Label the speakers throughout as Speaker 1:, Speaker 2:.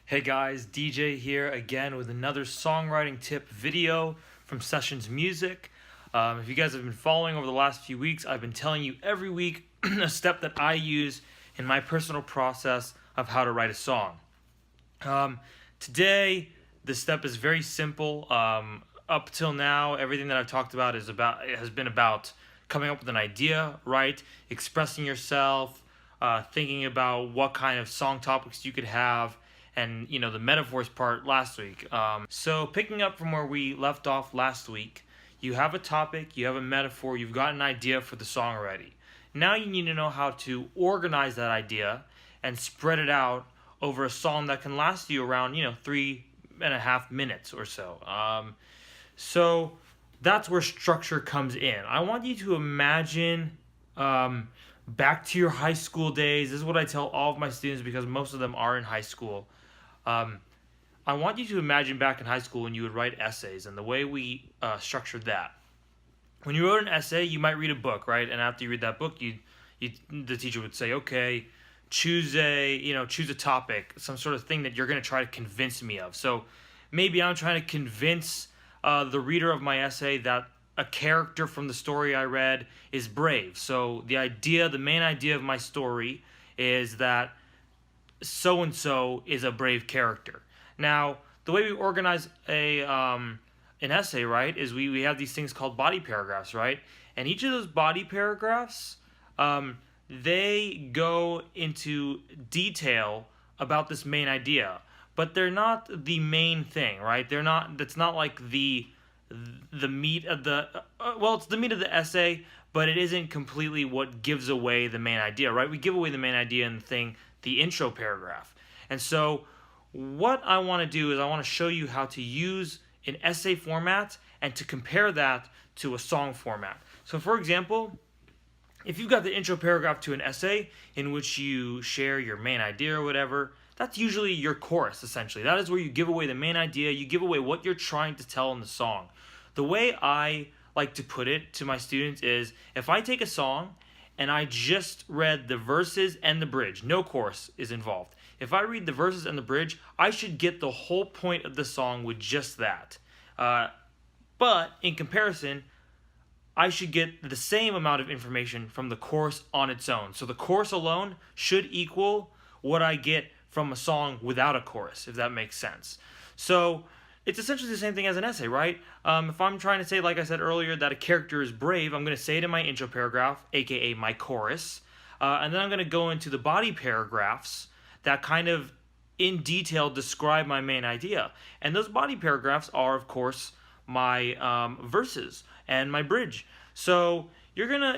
Speaker 1: Hey guys, DJ here again with another songwriting tip video from Sessions Music. If you guys have been following over the last few weeks, I've been telling you every week a step that I use in my personal process of how to write a song. Today, the step is very simple. Up till now, everything that I've talked about has been about coming up with an idea, right? Expressing yourself, thinking about what kind of song topics you could have, and the metaphors part last week. So picking up from where we left off last week, you have a topic, you have a metaphor, you've got an idea for the song already. Now you need to know how to organize that idea and spread it out over a song that can last you around 3.5 minutes or so. So that's where structure comes in. I want you to imagine back to your high school days. This is what I tell all of my students because most of them are in high school. I want you to imagine back in high school when you would write essays and the way we structured that. When you wrote an essay, you might read a book, right? And after you read that book, the teacher would say, okay, choose a topic, some sort of thing that you're going to try to convince me of. So maybe I'm trying to convince the reader of my essay that a character from the story I read is brave. So the main idea of my story is that so-and-so is a brave character. Now, the way we organize an essay, right, is we have these things called body paragraphs, right? And each of those body paragraphs, they go into detail about this main idea, but they're not the main thing, right? That's not like the meat of it's the meat of the essay, but it isn't completely what gives away the main idea, right? We give away the main idea in the intro paragraph. And so what I want to do is I want to show you how to use an essay format and to compare that to a song format. So for example, if you've got the intro paragraph to an essay in which you share your main idea or whatever, that's usually your chorus, essentially. That is where you give away the main idea, you give away what you're trying to tell in the song. The way I like to put it to my students is, if I take a song and I just read the verses and the bridge, no chorus is involved. If I read the verses and the bridge, I should get the whole point of the song with just that. But in comparison, I should get the same amount of information from the chorus on its own. So the chorus alone should equal what I get from a song without a chorus, if that makes sense. So it's essentially the same thing as an essay, right? If I'm trying to say, like I said earlier, that a character is brave, I'm going to say it in my intro paragraph, aka my chorus, and then I'm going to go into the body paragraphs that kind of in detail describe my main idea. And those body paragraphs are, of course, my verses and my bridge. So you're gonna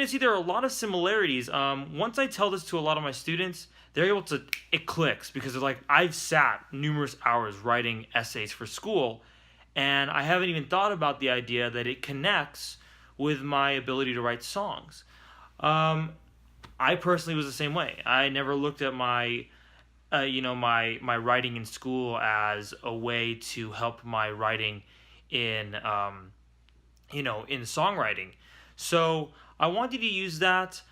Speaker 1: see there are a lot of similarities. Once I tell this to a lot of my students, it clicks, because they're like, I've sat numerous hours writing essays for school, and I haven't even thought about the idea that it connects with my ability to write songs. I personally was the same way. I never looked at my writing in school as a way to help my writing in songwriting. So I want you to use that.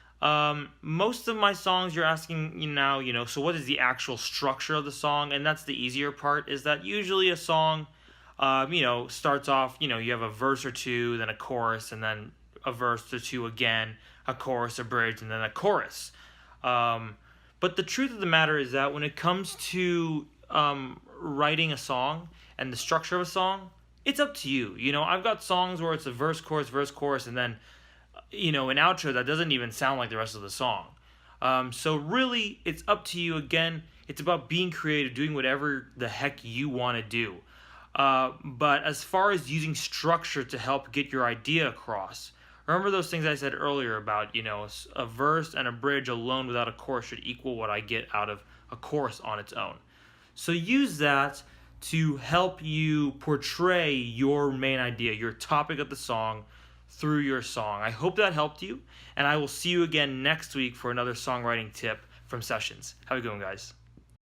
Speaker 1: Most of my songs, you're asking now, so what is the actual structure of the song? And that's the easier part, is that usually a song, starts off, you have a verse or two, then a chorus, and then a verse or two again, a chorus, a bridge, and then a chorus. But the truth of the matter is that when it comes to writing a song and the structure of a song, it's up to you. I've got songs where it's a verse, chorus, and then an outro that doesn't even sound like the rest of the song. So really, it's up to you. Again, it's about being creative, doing whatever the heck you want to do. But as far as using structure to help get your idea across, remember those things I said earlier about, a verse and a bridge alone without a chorus should equal what I get out of a chorus on its own. So use that to help you portray your main idea, your topic of the song, through your song. I hope that helped you, and I will see you again next week for another songwriting tip from Sessions. Have a good one, guys.